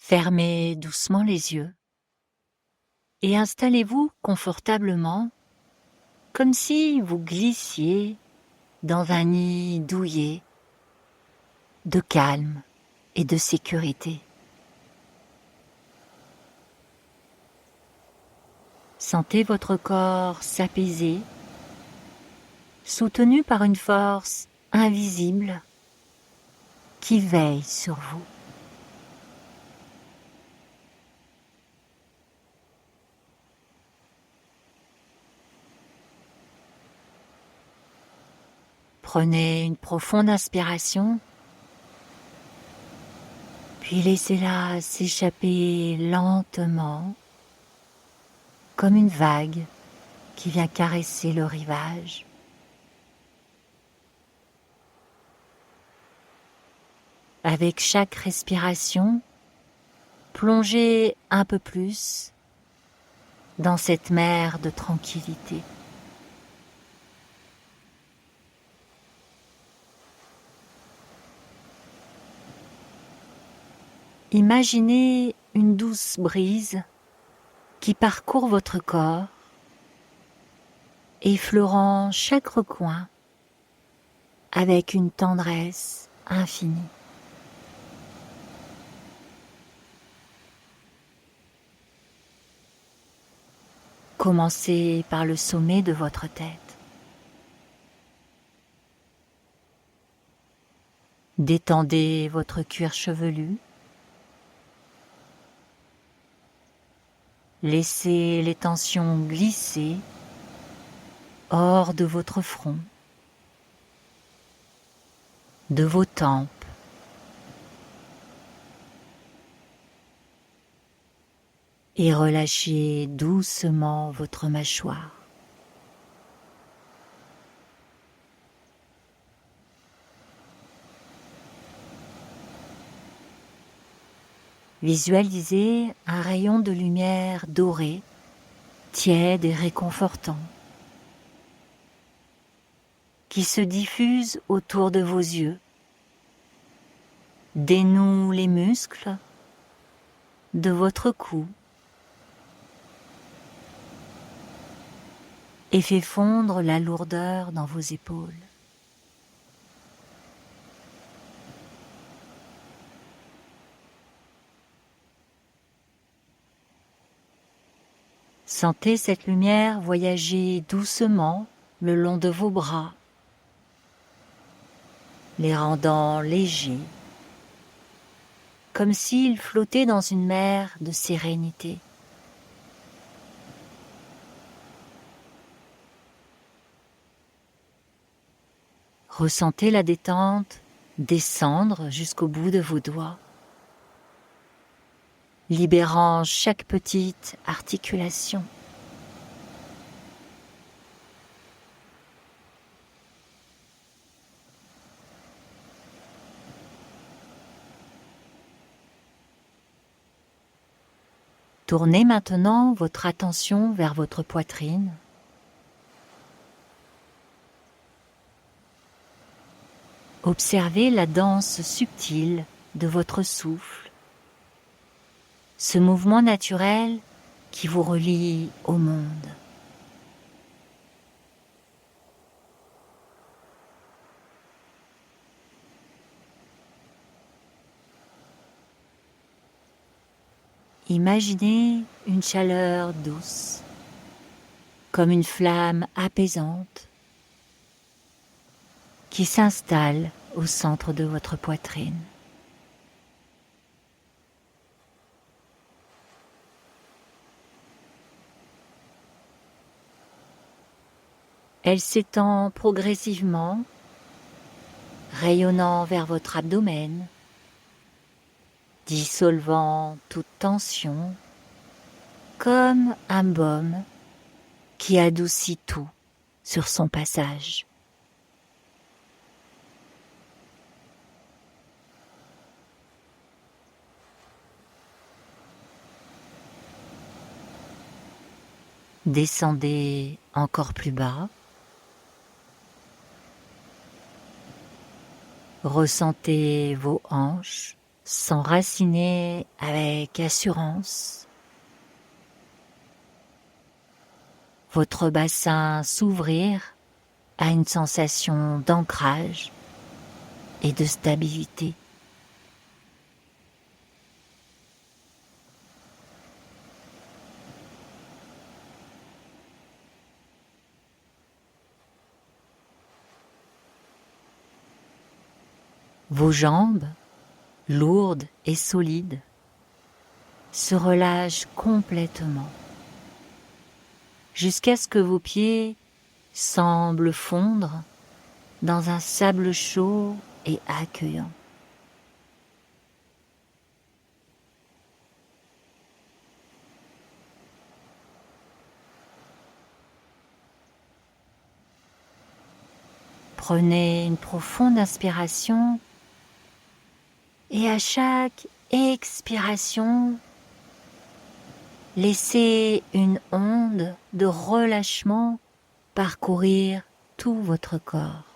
Fermez doucement les yeux et installez-vous confortablement comme si vous glissiez dans un nid douillet de calme et de sécurité. Sentez votre corps s'apaiser, soutenu par une force invisible qui veille sur vous. Prenez une profonde inspiration, puis laissez-la s'échapper lentement, comme une vague qui vient caresser le rivage. Avec chaque respiration, plongez un peu plus dans cette mer de tranquillité. Imaginez une douce brise qui parcourt votre corps, effleurant chaque recoin avec une tendresse infinie. Commencez par le sommet de votre tête. Détendez votre cuir chevelu. Laissez les tensions glisser hors de votre front, de vos tempes, et relâchez doucement votre mâchoire. Visualisez un rayon de lumière dorée, tiède et réconfortant, qui se diffuse autour de vos yeux, dénoue les muscles de votre cou et fait fondre la lourdeur dans vos épaules. Sentez cette lumière voyager doucement le long de vos bras, les rendant légers, comme s'ils flottaient dans une mer de sérénité. Ressentez la détente descendre jusqu'au bout de vos doigts, libérant chaque petite articulation. Tournez maintenant votre attention vers votre poitrine. Observez la danse subtile de votre souffle, ce mouvement naturel qui vous relie au monde. Imaginez une chaleur douce, comme une flamme apaisante, qui s'installe au centre de votre poitrine. Elle s'étend progressivement, rayonnant vers votre abdomen, dissolvant toute tension, comme un baume qui adoucit tout sur son passage. Descendez encore plus bas. Ressentez vos hanches s'enraciner avec assurance. Votre bassin s'ouvrir à une sensation d'ancrage et de stabilité. Vos jambes, lourdes et solides, se relâchent complètement jusqu'à ce que vos pieds semblent fondre dans un sable chaud et accueillant. Prenez une profonde inspiration et à chaque expiration, laissez une onde de relâchement parcourir tout votre corps.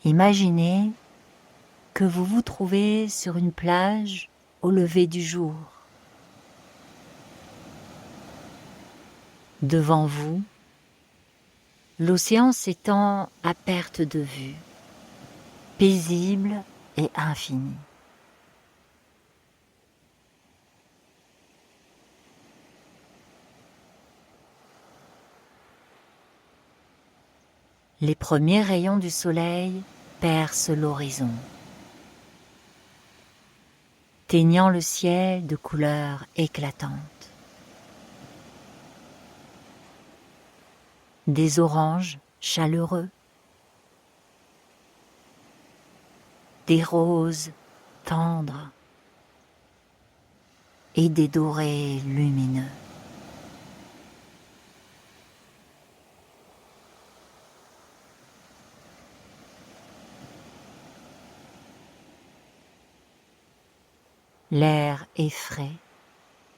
Imaginez que vous vous trouvez sur une plage au lever du jour. Devant vous, l'océan s'étend à perte de vue, paisible et infini. Les premiers rayons du soleil percent l'horizon, teignant le ciel de couleurs éclatantes. Des oranges chaleureux, des roses tendres et des dorés lumineux. L'air est frais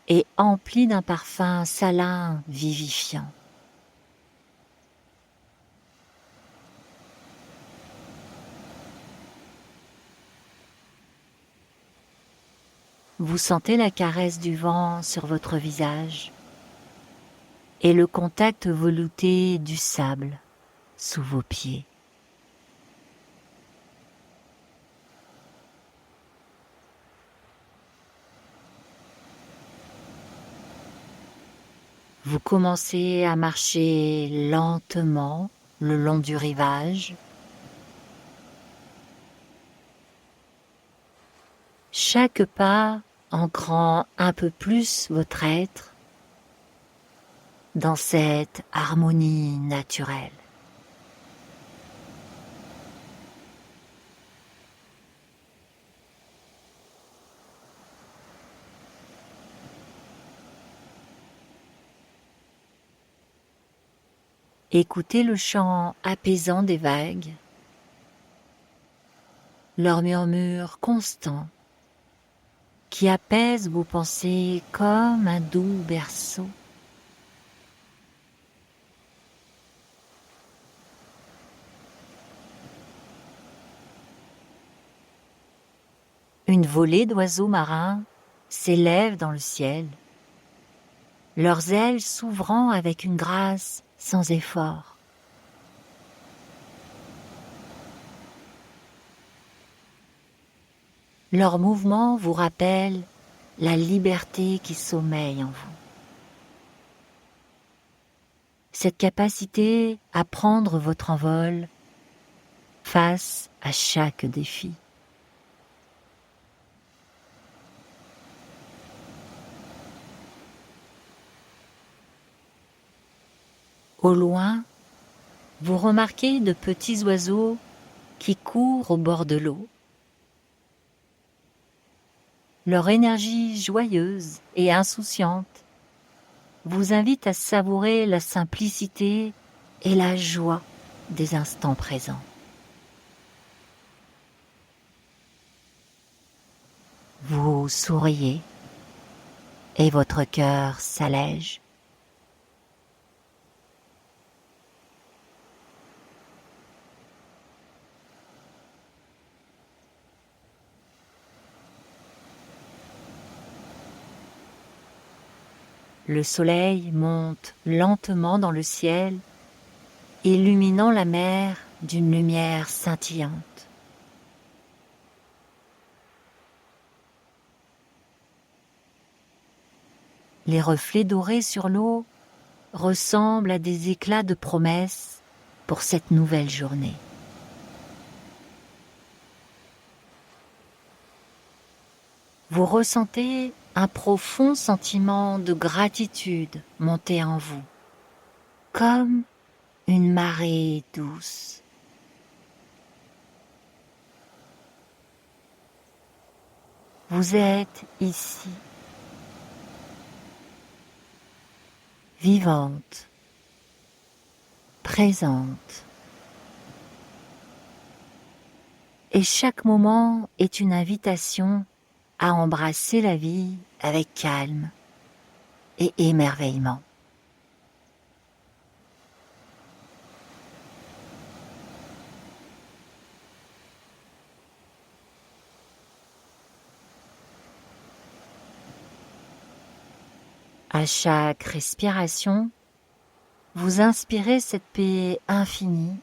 et empli d'un parfum salin vivifiant. Vous sentez la caresse du vent sur votre visage et le contact velouté du sable sous vos pieds. Vous commencez à marcher lentement le long du rivage. Chaque pas ancrant un peu plus votre être dans cette harmonie naturelle. Écoutez le chant apaisant des vagues, leur murmure constant qui apaise vos pensées comme un doux berceau. Une volée d'oiseaux marins s'élève dans le ciel, leurs ailes s'ouvrant avec une grâce sans effort. Leurs mouvements vous rappellent la liberté qui sommeille en vous. Cette capacité à prendre votre envol face à chaque défi. Au loin, vous remarquez de petits oiseaux qui courent au bord de l'eau. Leur énergie joyeuse et insouciante vous invite à savourer la simplicité et la joie des instants présents. Vous souriez et votre cœur s'allège. Le soleil monte lentement dans le ciel, illuminant la mer d'une lumière scintillante. Les reflets dorés sur l'eau ressemblent à des éclats de promesses pour cette nouvelle journée. Vous ressentez un profond sentiment de gratitude monter en vous, comme une marée douce. Vous êtes ici, vivante, présente. Et chaque moment est une invitation à embrasser la vie avec calme et émerveillement. À chaque respiration, vous inspirez cette paix infinie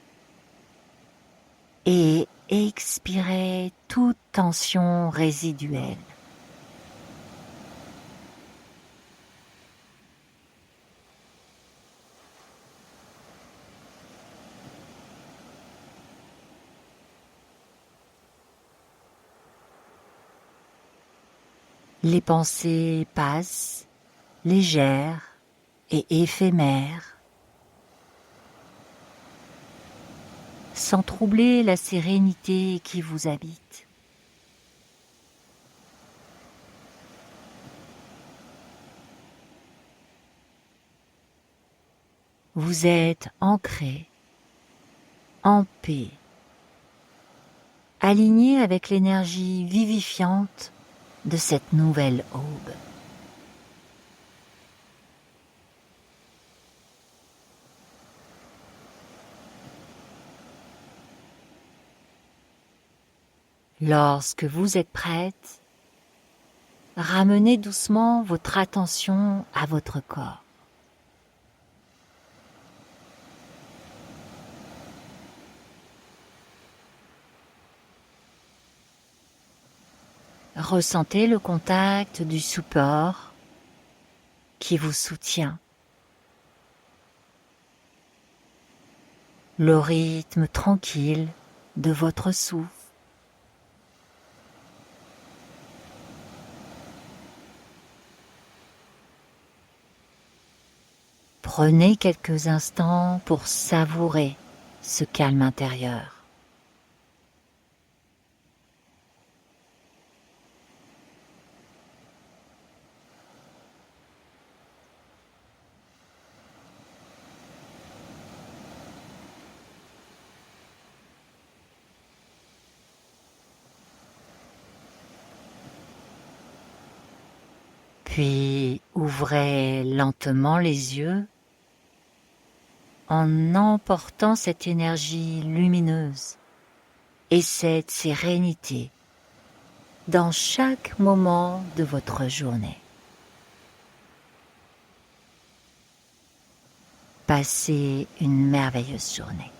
et expirez toute tension résiduelle. Les pensées passent, légères et éphémères, sans troubler la sérénité qui vous habite. Vous êtes ancré, en paix, aligné avec l'énergie vivifiante de cette nouvelle aube. Lorsque vous êtes prête, ramenez doucement votre attention à votre corps. Ressentez le contact du support qui vous soutient, le rythme tranquille de votre souffle. Prenez quelques instants pour savourer ce calme intérieur. Puis ouvrez lentement les yeux en emportant cette énergie lumineuse et cette sérénité dans chaque moment de votre journée. Passez une merveilleuse journée.